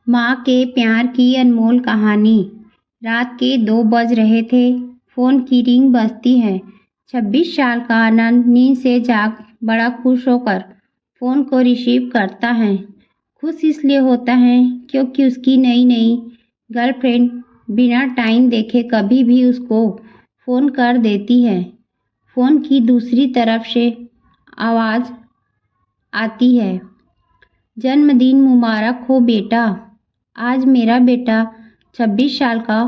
माँ के प्यार की अनमोल कहानी। रात के 2 बज रहे थे। फ़ोन की रिंग बजती है। 26 साल का आनंद नींद से जाग बड़ा खुश होकर फ़ोन को रिसीव करता है। खुश इसलिए होता है क्योंकि उसकी नई नई गर्लफ्रेंड बिना टाइम देखे कभी भी उसको फ़ोन कर देती है। फ़ोन की दूसरी तरफ से आवाज़ आती है, जन्मदिन मुबारक हो बेटा। आज मेरा बेटा 26 साल का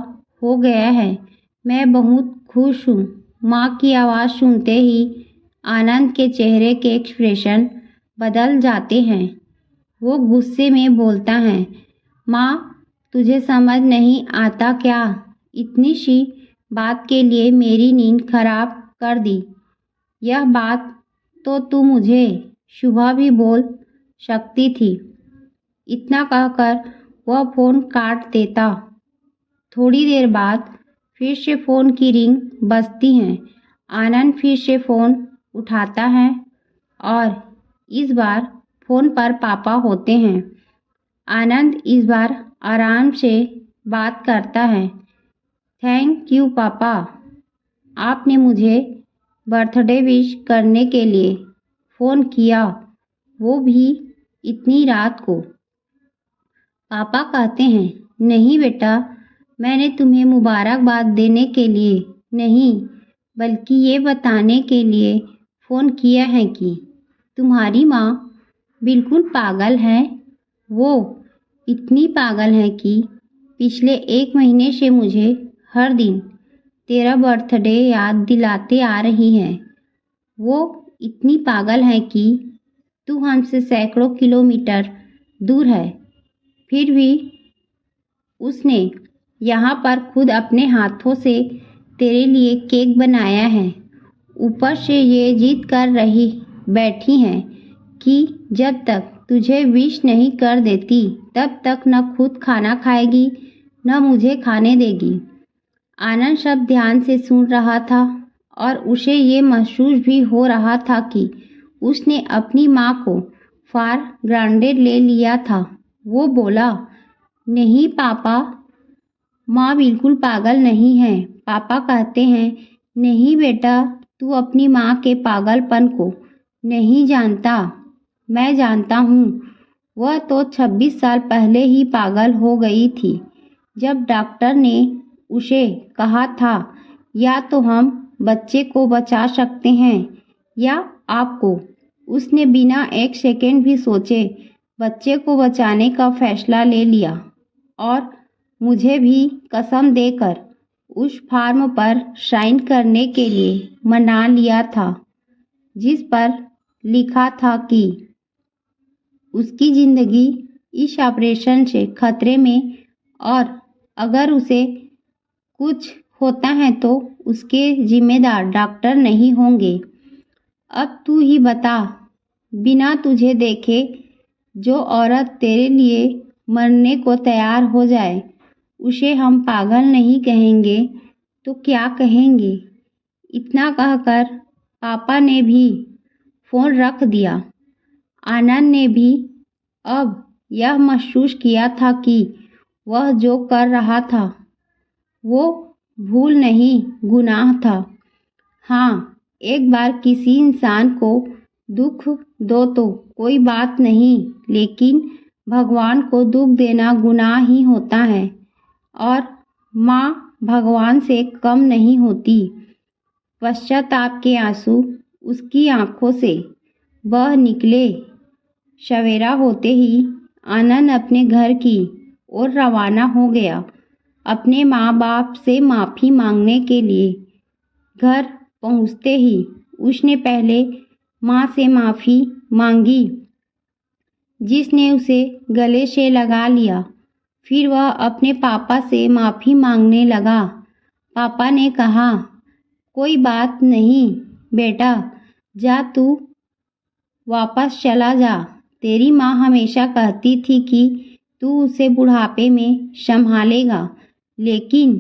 हो गया है। मैं बहुत खुश हूँ। माँ की आवाज़ सुनते ही आनंद के चेहरे के एक्सप्रेशन बदल जाते हैं। वो गुस्से में बोलता है, माँ तुझे समझ नहीं आता क्या? इतनी सी बात के लिए मेरी नींद खराब कर दी। यह बात तो तू मुझे सुबह भी बोल सकती थी। इतना कहकर वह फ़ोन काट देता। थोड़ी देर बाद फिर से फ़ोन की रिंग बजती है। आनंद फिर से फ़ोन उठाता है और इस बार फ़ोन पर पापा होते हैं। आनंद इस बार आराम से बात करता है। थैंक यू पापा, आपने मुझे बर्थडे विश करने के लिए फ़ोन किया, वो भी इतनी रात को। पापा कहते हैं, नहीं बेटा, मैंने तुम्हें मुबारकबाद देने के लिए नहीं, बल्कि ये बताने के लिए फ़ोन किया है कि तुम्हारी माँ बिल्कुल पागल है। वो इतनी पागल है कि पिछले 1 महीने से मुझे हर दिन तेरा बर्थडे याद दिलाते आ रही है। वो इतनी पागल है कि तू हमसे सैकड़ों किलोमीटर दूर है, फिर भी उसने यहाँ पर खुद अपने हाथों से तेरे लिए केक बनाया है। ऊपर से ये जिद कर रही बैठी है कि जब तक तुझे विश नहीं कर देती तब तक न खुद खाना खाएगी न मुझे खाने देगी। आनंद सब ध्यान से सुन रहा था और उसे ये महसूस भी हो रहा था कि उसने अपनी माँ को फॉर ग्रांटेड ले लिया था। वो बोला, नहीं पापा, माँ बिल्कुल पागल नहीं है। पापा कहते हैं, नहीं बेटा, तू अपनी माँ के पागलपन को नहीं जानता। मैं जानता हूँ। वह तो 26 साल पहले ही पागल हो गई थी जब डॉक्टर ने उसे कहा था या तो हम बच्चे को बचा सकते हैं या आपको। उसने बिना 1 सेकेंड भी सोचे बच्चे को बचाने का फैसला ले लिया और मुझे भी कसम देकर उस फॉर्म पर साइन करने के लिए मना लिया था जिस पर लिखा था कि उसकी ज़िंदगी इस ऑपरेशन से खतरे में और अगर उसे कुछ होता है तो उसके जिम्मेदार डॉक्टर नहीं होंगे। अब तू ही बता, बिना तुझे देखे जो औरत तेरे लिए मरने को तैयार हो जाए उसे हम पागल नहीं कहेंगे तो क्या कहेंगे? इतना कहकर पापा ने भी फ़ोन रख दिया। आनंद ने भी अब यह महसूस किया था कि वह जो कर रहा था वो भूल नहीं, गुनाह था। हाँ, एक बार किसी इंसान को दुख दो तो कोई बात नहीं, लेकिन भगवान को दुख देना गुनाह ही होता है और माँ भगवान से कम नहीं होती। पश्चाताप के आंसू उसकी आंखों से बह निकले। सवेरा होते ही आनंद अपने घर की ओर रवाना हो गया, अपने माँ बाप से माफ़ी मांगने के लिए। घर पहुँचते ही उसने पहले माँ से माफ़ी मांगी, जिसने उसे गले से लगा लिया। फिर वह अपने पापा से माफ़ी मांगने लगा। पापा ने कहा, कोई बात नहीं बेटा, जा तू वापस चला जा। तेरी माँ हमेशा कहती थी कि तू उसे बुढ़ापे में संभालेगा, लेकिन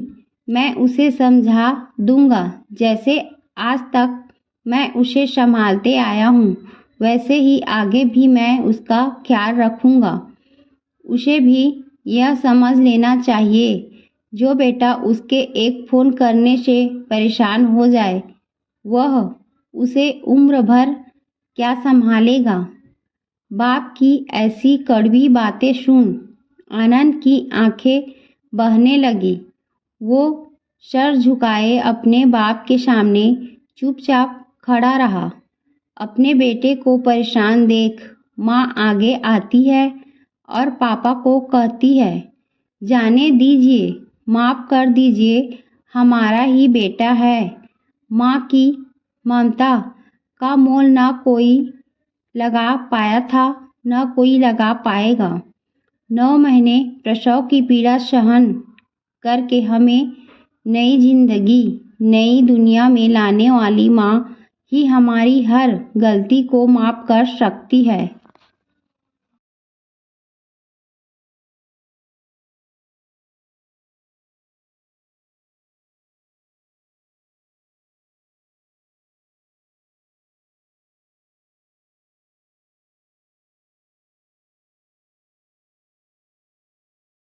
मैं उसे समझा दूंगा। जैसे आज तक मैं उसे संभालते आया हूँ, वैसे ही आगे भी मैं उसका ख्याल रखूँगा। उसे भी यह समझ लेना चाहिए, जो बेटा उसके एक फ़ोन करने से परेशान हो जाए, वह उसे उम्र भर क्या संभालेगा। बाप की ऐसी कड़वी बातें सुन आनंद की आंखें बहने लगी। वो सर झुकाए अपने बाप के सामने चुपचाप खड़ा रहा। अपने बेटे को परेशान देख माँ आगे आती है और पापा को कहती है, जाने दीजिए, माफ़ कर दीजिए, हमारा ही बेटा है। माँ की ममता का मोल न कोई लगा पाया था, न कोई लगा पाएगा। 9 महीने प्रसव की पीड़ा सहन करके हमें नई जिंदगी, नई दुनिया में लाने वाली माँ ही हमारी हर गलती को माफ़ कर सकती है।